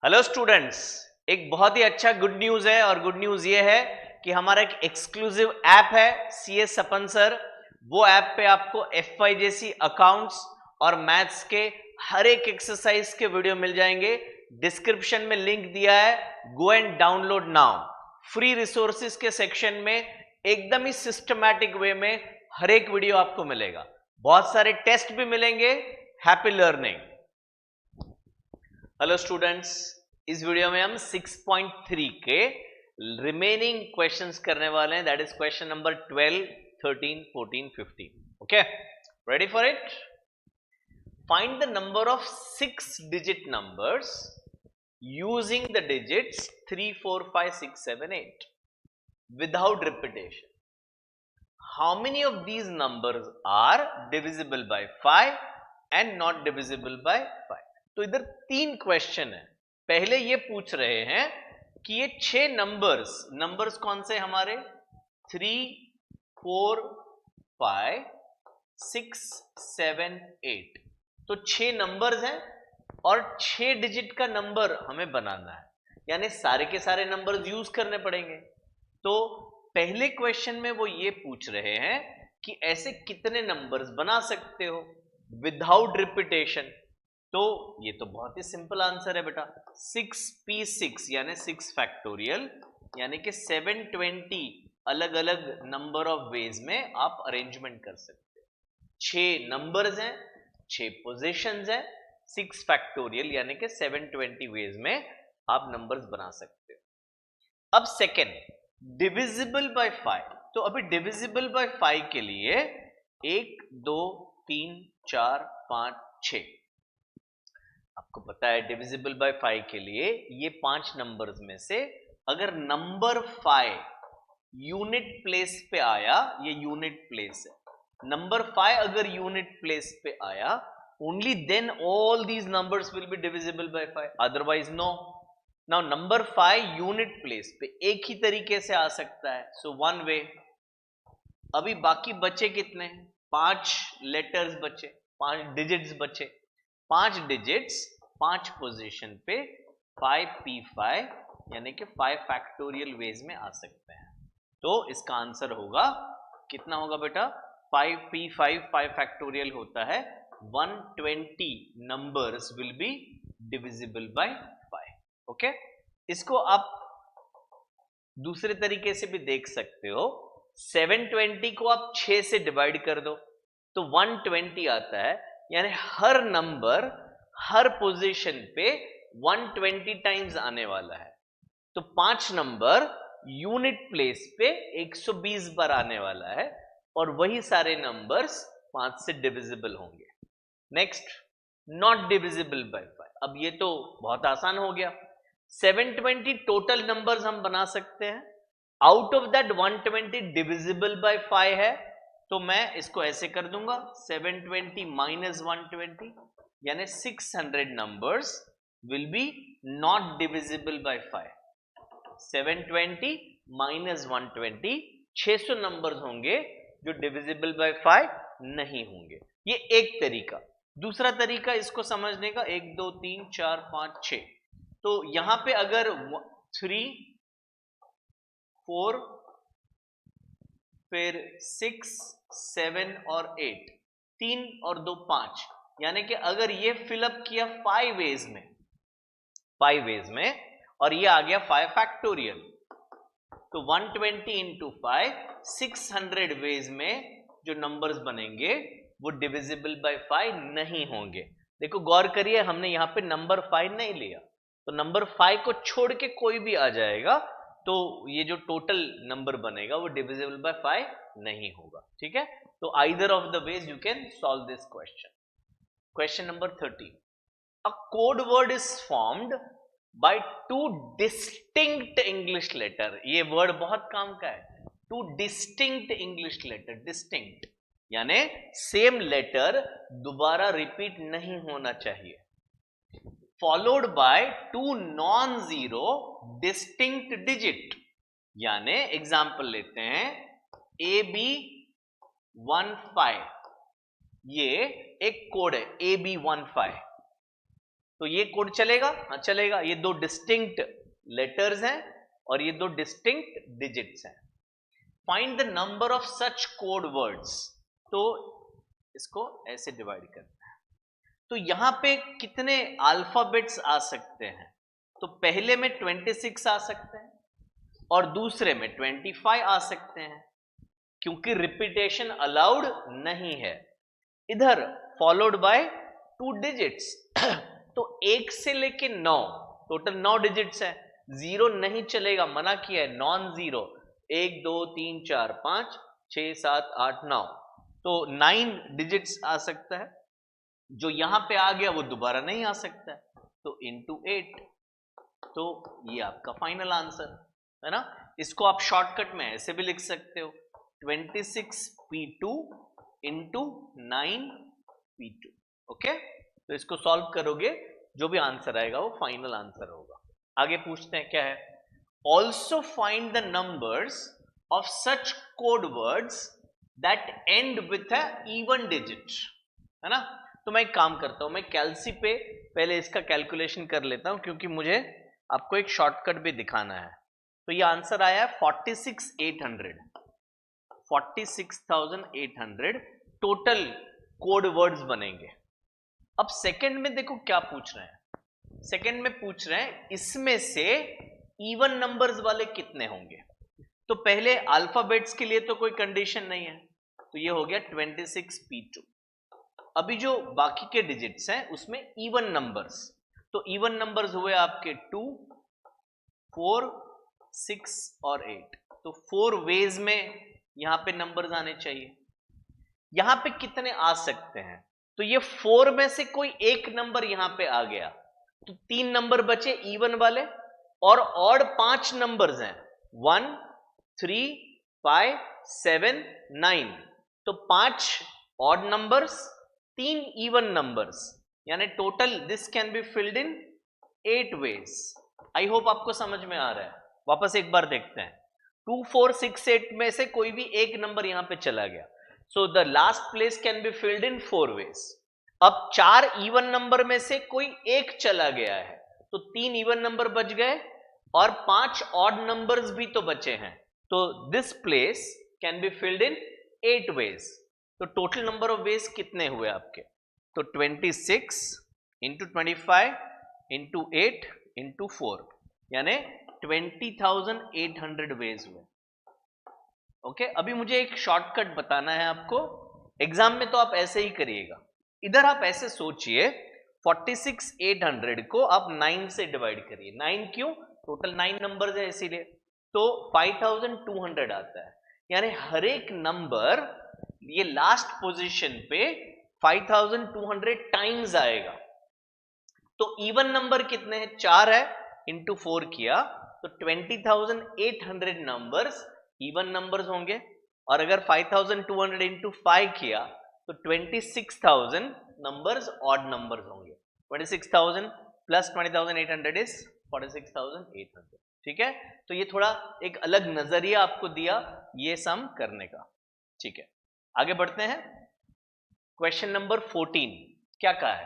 Hello students, एक बहुत ही अच्छा गुड न्यूज है और गुड न्यूज ये है कि हमारा एक एक्सक्लूसिव ऐप है CS सपन सर। वो ऐप पे आपको FYJC अकाउंट्स और मैथ्स के हर एक एक्सरसाइज के वीडियो मिल जाएंगे। डिस्क्रिप्शन में लिंक दिया है, go and download now. Free resources के सेक्शन में एकदम ही सिस्टमैटिक वे में हर एक वीडियो आपको मिलेगा। बहुत सारे टेस्ट भी मिलेंगे। Happy learning. हेलो स्टूडेंट्स, इस वीडियो में हम 6.3 के रिमेनिंग क्वेश्चंस करने वाले हैं। That is question number 12, 13, 14, 15। Okay, ready for it? Find the number of 6 digit numbers using the digits 3, 4, 5, 6, 7, 8 without repetition. How many of these numbers are divisible by 5 and not divisible by 5? तो इधर 3 question है। पहले ये पूछ रहे हैं कि ये 6 नंबर्स कौन से हमारे 3, 4, 5, 6, 7, 8। तो 6 नंबर्स हैं और 6 डिजिट का नंबर हमें बनाना है, यानी सारे के सारे नंबर्स यूज करने पड़ेंगे। तो पहले क्वेश्चन में वो ये पूछ रहे हैं कि ऐसे कितने नंबर्स बना सकते हो विदाउट रिपीटेशन। तो ये तो बहुत ही सिंपल आंसर है बेटा, 6p6 यानी 6 फैक्टोरियल, यानी कि 720 अलग अलग नंबर ऑफ वेज में आप अरेंजमेंट कर सकते हो। 6 नंबर्स हैं, 6 पोजीशंस हैं, 6 फैक्टोरियल यानी कि 720 वेज में आप नंबर्स बना सकते हो। अब सेकेंड, डिविजिबल बाय 5। तो अभी डिविजिबल बाय 5 के लिए 1, 2, 3, 4, 5, 6 आपको पता है। डिविजिबल बाय 5 के लिए ये 5 नंबर्स में से अगर नंबर 5 यूनिट प्लेस पे आया, ये यूनिट प्लेस है, नंबर 5 अगर यूनिट प्लेस पे आया, only then all these numbers will be divisible by 5, otherwise no. Now number 5 unit place पे एक ही तरीके से आ सकता है, सो वन वे। अभी बाकी बचे कितने? 5 लेटर्स बचे, 5 डिजिट्स बचे। 5 डिजिट्स 5 पोजीशन पे 5p5 यानी कि 5 फैक्टोरियल वेज में आ सकते हैं। तो इसका आंसर होगा, कितना होगा बेटा? 5p5 5 फैक्टोरियल होता है 120 numbers will be divisible by 5। Okay, इसको आप दूसरे तरीके से भी देख सकते हो। 720 को आप 6 से डिवाइड कर दो तो 120 आता है, यानी हर नंबर हर पोजीशन पे 120 टाइम्स आने वाला है। तो 5 नंबर यूनिट प्लेस पे 120 बार आने वाला है और वही सारे नंबर्स 5 से डिविजिबल होंगे। Next, not divisible by 5। अब ये तो बहुत आसान हो गया। 720 टोटल नंबर्स हम बना सकते हैं, out of that 120 divisible by 5 है, तो मैं इसको ऐसे कर दूंगा 720 माइनस 120 यानी 600 numbers will B not divisible by 5। 720 minus 120 600 numbers होंगे जो डिविजिबल बाय 5 नहीं होंगे। ये एक तरीका। दूसरा तरीका इसको समझने का, 1, 2, 3, 4, 5, 6। तो यहां पे अगर 3, 4, फिर 6, 7 और 8, 3 और 2 5, यानी कि अगर ये फिलअप किया 5 वेज में, 5 वेज में, और ये आ गया 5 फैक्टोरियल, तो 120 इंटू 5 600 वेज में जो नंबर्स बनेंगे वो डिविजिबल बाय 5 नहीं होंगे। देखो गौर करिए, हमने यहां पे नंबर 5 नहीं लिया, तो नंबर 5 को छोड़ के कोई भी आ जाएगा, तो ये जो टोटल नंबर बनेगा वो डिविजिबल बाय 5 नहीं होगा। ठीक है, तो either of the ways you can solve this question. Question number 13, a code word is formed by two distinct English letter। ये वर्ड बहुत काम का है, two distinct English letter। distinct यानी सेम लेटर दोबारा रिपीट नहीं होना चाहिए, followed by two non zero distinct digit. यानी एग्जाम्पल लेते हैं, AB15, ये एक कोड है AB15। तो ये कोड चलेगा? हाँ चलेगा। ये दो डिस्टिंक्ट लेटर्स हैं और ये दो डिस्टिंक्ट डिजिट्स हैं। Find the number of such code words, तो इसको ऐसे डिवाइड करना है। तो यहां पे कितने अल्फाबेट्स आ सकते हैं? तो पहले में 26 आ सकते हैं और दूसरे में 25 आ सकते हैं, क्योंकि रिपीटेशन अलाउड नहीं है। इधर फॉलोड बाय 2 डिजिट्स तो 1 से लेके 9 टोटल 9 डिजिट्स है। 0 नहीं चलेगा, मना किया है, नॉन जीरो। 1 2 3 4 5 6 7 8 9, तो 9 डिजिट्स आ सकता है। जो यहां पे आ गया वो दोबारा नहीं आ सकता है, तो इंटू 8। तो ये आपका फाइनल आंसर है ना। इसको आप शॉर्टकट में ऐसे भी लिख सकते हो, 26p2 इंटू 9p2। ओके, तो इसको सॉल्व करोगे, जो भी आंसर आएगा वो फाइनल आंसर होगा। आगे पूछते हैं क्या है, also find the numbers of such code words that and with a even digit, है ना। तो मैं एक काम करता हूं, मैं कैलसी पे पहले इसका कैलकुलेशन कर लेता हूं, क्योंकि मुझे आपको एक शॉर्टकट भी दिखाना है। तो ये आंसर आया है 46,800 टोटल कोड वर्ड्स बनेंगे। अब सेकंड में देखो क्या पूछ रहे हैं। सेकंड में पूछ रहे हैं इसमें से इवन नंबर्स वाले कितने होंगे। तो पहले अल्फाबेट्स के लिए तो कोई कंडीशन नहीं है, तो ये हो गया 26p2। अभी जो बाकी के डिजिट्स हैं उसमें इवन नंबर्स, तो इवन नंबर्स हुए आपके 2 4 6 और 8। तो 4 वेज में यहां पे नंबर्स आने चाहिए। यहां पे कितने आ सकते हैं, तो ये 4 में से कोई एक नंबर यहां पे आ गया, तो 3 नंबर बचे इवन वाले, और ऑड 5 नंबर्स हैं 1 3 5 7 9। तो 5 ऑड नंबर्स, 3 इवन नंबर्स, यानी total this can be filled in 8 ways. I hope आपको समझ में आ रहा है। वापस एक बार देखते हैं, 2 4 6 8 में से कोई भी एक नंबर यहां पे चला गया, so the last place can be filled in 4 ways. अब 4 इवन नंबर में से कोई एक चला गया है, तो 3 इवन नंबर बच गए और 5 ऑड नंबर्स भी तो बचे हैं, तो this place can be filled in 8 ways. तो टोटल नंबर ऑफ वेज कितने हुए आपके, तो 26 इंटू 25 इंटू 8 इंटू 4, यानी 20,800 वेज हुए। ओके, अभी मुझे एक शॉर्टकट बताना है आपको। एग्जाम में तो आप ऐसे ही करिएगा, इधर आप ऐसे सोचिए 46,800 को आप 9 से डिवाइड करिए। 9 क्यों, टोटल 9 नंबर्स है इसीलिए, तो 5,200 आता है। यानी हर एक नंबर ये लास्ट पोजीशन पे 5,200 टाइम्स आएगा। तो इवन नंबर कितने हैं, 4 है, इंटू 4 किया तो 20,800 नंबर्स इवन नंबर्स होंगे, और अगर 5,200 इंटू 5 किया तो 26,000 नंबर्स ऑड नंबर्स होंगे। 26,000 प्लस 20,800 इज 46,800। ठीक है, तो ये थोड़ा एक अलग नजरिया आपको दिया ये सम करने का। ठीक है, आगे बढ़ते हैं। क्वेश्चन नंबर 14 क्या कहा है,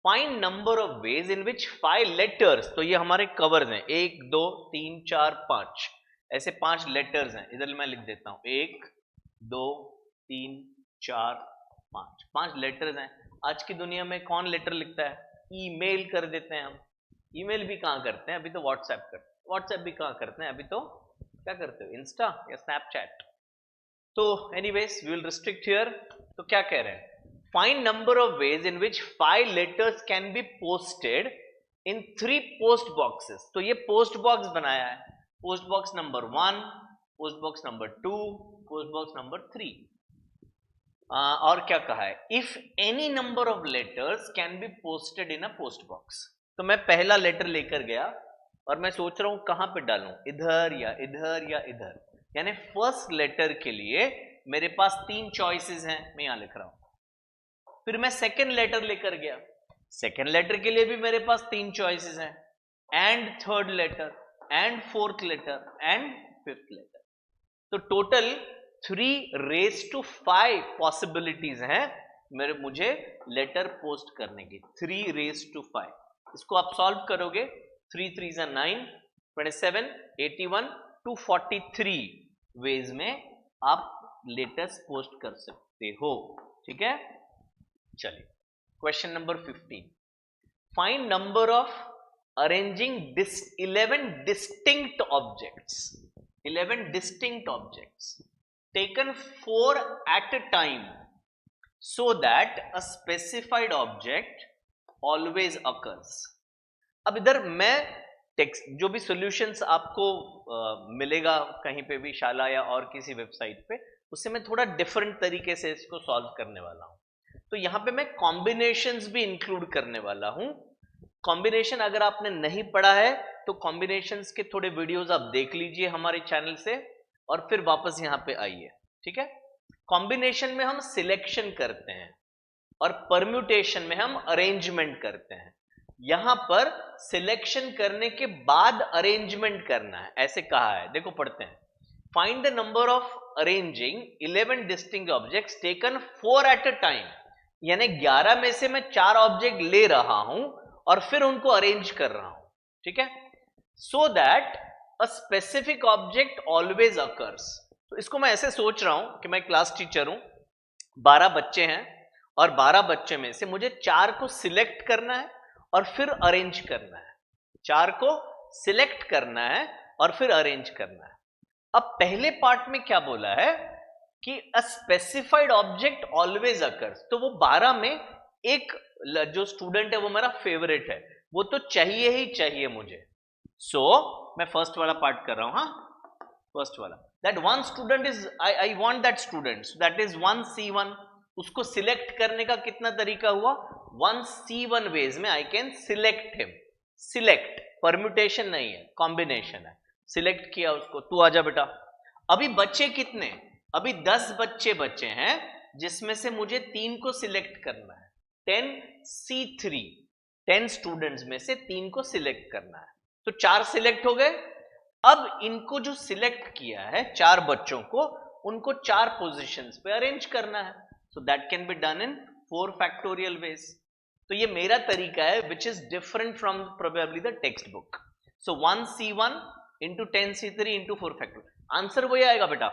find number of ways in which 5 letters, तो ये हमारे कवर्स हैं 1 2 3 4 5, ऐसे 5 लेटर्स हैं। इधर मैं लिख देता हूं 1 2 3 4 5, 5 लेटर्स हैं। आज की दुनिया में कौन लेटर लिखता है, ईमेल कर देते हैं हम। ईमेल भी कहां करते हैं, अभी तो व्हाट्सएप करते हैं। व्हाट्सएप भी कहां करते हैं, अभी तो क्या करते हो, इंस्टा या स्नैपचैट। तो anyways we will restrict here. तो क्या कह रहे हैं, find number of ways in which 5 letters can be posted in 3 post boxes. तो ये पोस्ट बॉक्स बनाया है, post box number 1, post box number 2, post box number 3। और क्या कहा है, if any number of letters can be posted in a post box. तो मैं पहला लेटर लेकर गया और मैं सोच रहा हूं कहां पे डालूं, इधर या इधर या इधर, यानी फर्स्ट लेटर के लिए मेरे पास 3 चॉइसेस हैं, मैं यहां लिख रहा हूं। फिर मैं सेकंड लेटर लेकर गया, सेकंड लेटर के लिए भी मेरे पास 3 चॉइसेस हैं, and third letter and fourth letter and fifth letter. तो टोटल 3⁵ पॉसिबिलिटीज हैं मुझे लेटर पोस्ट करने की, 3⁵। इसको आप सॉल्व करोगे 3 3 9 27 81 243 वेज में आप लेटेस्ट पोस्ट कर सकते हो। ठीक है, चलिए question number 15, find number of arranging 11 distinct objects, 11 distinct objects taken 4 at a time so that a specified object always occurs। अब इधर मैं टेक्स्ट जो भी सॉल्यूशंस आपको मिलेगा कहीं पे भी, शाला या और किसी वेबसाइट पे, उससे मैं थोड़ा डिफरेंट तरीके से इसको सॉल्व करने वाला हूं। तो यहां पे मैं कॉम्बिनेशंस भी इंक्लूड करने वाला हूं। कॉम्बिनेशन अगर आपने नहीं पढ़ा है तो कॉम्बिनेशंस के थोड़े वीडियोस आप देख लीजिए हमारे चैनल से और फिर वापस यहां पे आइए। ठीक है, कॉम्बिनेशन में हम सिलेक्शन करते हैं और परम्यूटेशन में हम अरेंजमेंट करते हैं। यहां पर सिलेक्शन करने के बाद अरेंजमेंट करना है, ऐसे कहा है। देखो पढ़ते हैं, find the number of arranging 11 distinct objects taken 4 at a time, यानी 11 में से मैं 4 ऑब्जेक्ट ले रहा हूं और फिर उनको अरेंज कर रहा हूं। ठीक है, so that a specific object always occurs. तो इसको मैं ऐसे सोच रहा हूं कि मैं क्लास टीचर हूं, 12 बच्चे हैं और 12 बच्चे में से मुझे 4 को सिलेक्ट करना है और फिर अरेंज करना है। 4 को सिलेक्ट करना है और फिर अरेंज करना है। अब पहले पार्ट में क्या बोला है कि a specified object always occurs, तो वो 12 में एक जो स्टूडेंट है वो मेरा फेवरेट है, वो तो चाहिए ही चाहिए मुझे। सो मैं फर्स्ट वाला पार्ट कर रहा हूं। हाँ, फर्स्ट वाला, that one student is, I want that student, that is 1C1। उसको सिलेक्ट करने का कितना तरीका हुआ, 1C1 वेज में I can select him. Select permutation नहीं है, कॉम्बिनेशन है। सिलेक्ट किया उसको, तू आजा बेटा। अभी बच्चे कितने, अभी 10 बच्चे बचे हैं जिसमें से मुझे 3 को सिलेक्ट करना है। 10C3, 10 स्टूडेंट्स में से 3 को सिलेक्ट करना है। तो 4 सिलेक्ट हो गए। अब इनको जो सिलेक्ट किया है 4 बच्चों को, उनको 4 पोजीशंस पे अरेंज करना है। So that can be done in 4 factorial veg. तो ये मेरा तरीका है which is different from probably the text book. So 1C1 into 10C3 into 4 factorial, answer वही आएगा बेटा।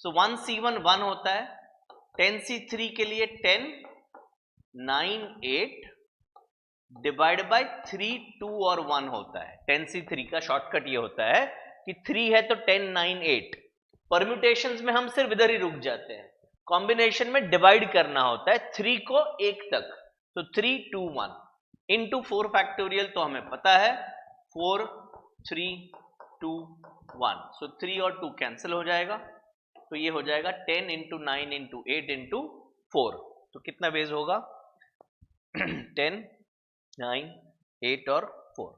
सो 1C1 1 होता है, 10C3 के लिए 10 9 8 डिवाइड बाय 3 2 और 1 होता है। 10C3 का शॉर्टकट ये होता है कि 3 है तो 10 9 8। परम्यूटेशंस में हम सिर्फ इधर ही रुक जाते हैं, कॉम्बिनेशन में डिवाइड करना होता है 3 को 1 तक। तो 3 2 1 इंटू 4 फैक्टोरियल तो हमें पता है 4 3 2 1। सो 3 और 2 कैंसिल हो जाएगा, तो ये हो जाएगा 10 इंटू 9 इंटू 8 इंटू 4। तो कितना वेज होगा 10 9 8 और 4,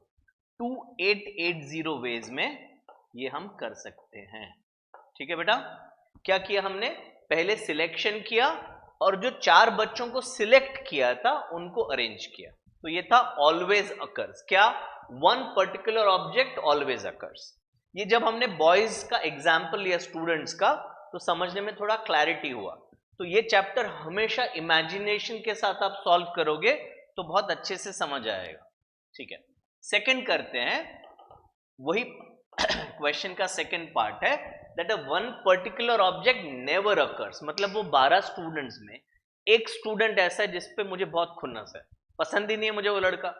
2880 वेज में ये हम कर सकते हैं। ठीक है बेटा, क्या किया हमने, पहले सिलेक्शन किया और जो 4 बच्चों को सिलेक्ट किया था उनको अरेंज किया। तो ये था ऑलवेज अकर्स। क्या, one particular object always occurs. ये जब हमने बॉयज का एग्जाम्पल लिया स्टूडेंट्स का, तो समझने में थोड़ा क्लैरिटी हुआ। तो ये चैप्टर हमेशा इमेजिनेशन के साथ आप सॉल्व करोगे तो बहुत अच्छे से समझ आएगा। ठीक है, सेकंड करते हैं, वही क्वेश्चन का सेकंड पार्ट है, that a one particular object never occurs. मतलब वो 12 स्टूडेंट्स में एक स्टूडेंट ऐसा है जिसपे मुझे बहुत खुन्नस है, पसंद ही नहीं है मुझे वो लड़का,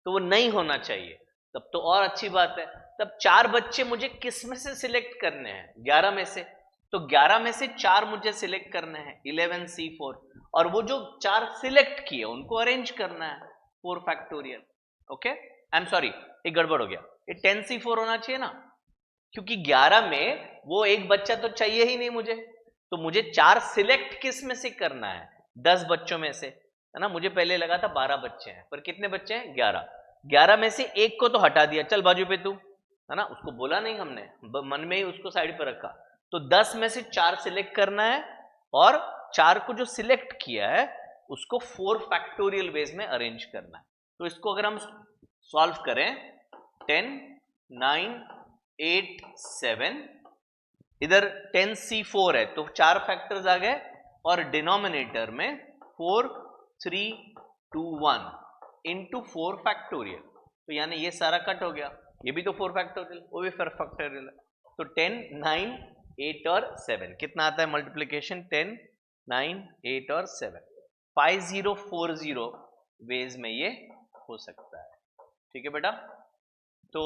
तो वो नहीं होना चाहिए। तब तो और अच्छी बात है, तब 4 बच्चे मुझे किस में से सिलेक्ट करने हैं, 11 में से। तो 11 में से 4 मुझे सिलेक्ट करने हैं, 11C4, और वो जो 4 सिलेक्ट किए उनको अरेंज करना है 4 factorial. Okay, I am sorry, एक गड़बड़ हो गया, ये 10C4 होना चाहिए ना, क्योंकि 11 में वो एक बच्चा तो चाहिए ही नहीं मुझे। तो मुझे 4 सिलेक्ट किस में से करना है, 10 बच्चों में से, है ना। मुझे पहले लगा था 12 बच्चे हैं, पर कितने बच्चे हैं, 11। 11 में से एक को तो हटा दिया, चल बाजू पे तू, है ना, उसको बोला नहीं हमने, मन में ही उसको साइड पर रखा। तो 10 में से 4 सिलेक्ट करना है और 4 को जो सिलेक्ट किया है उसको 4 फैक्टोरियल वेज में अरेंज करना है। तो इसको अगर हम सॉल्व करें, 10 9 8 7, इधर 10C4 है तो 4 फैक्टर्स आ गए, और डिनोमिनेटर में 4 3 2 1 इंटू 4 फैक्टोरियल। तो यानी ये सारा कट हो गया, ये भी तो 4 फैक्टोरियल, वो भी 4 फैक्टोरियल है। तो 10, 9, 8 और 7 कितना आता है मल्टीप्लीकेशन? 10, 9, 8 और 7, 5040 वेज में ये हो सकता है। ठीक है बेटा, तो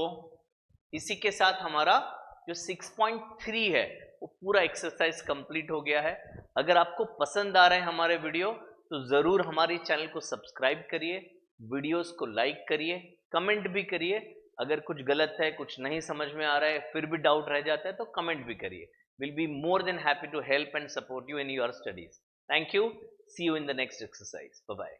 इसी के साथ हमारा जो 6.3 है वो पूरा एक्सरसाइज कंप्लीट हो गया है। अगर आपको पसंद आ रहे हैं हमारे वीडियो तो जरूर हमारे चैनल को सब्सक्राइब करिए, वीडियोस को लाइक करिए, कमेंट भी करिए। अगर कुछ गलत है, कुछ नहीं समझ में आ रहा है, फिर भी डाउट रह जाता है तो कमेंट भी करिए। Will be more than happy to help and support you in your studies. Thank you, see you in the next exercise, bye bye.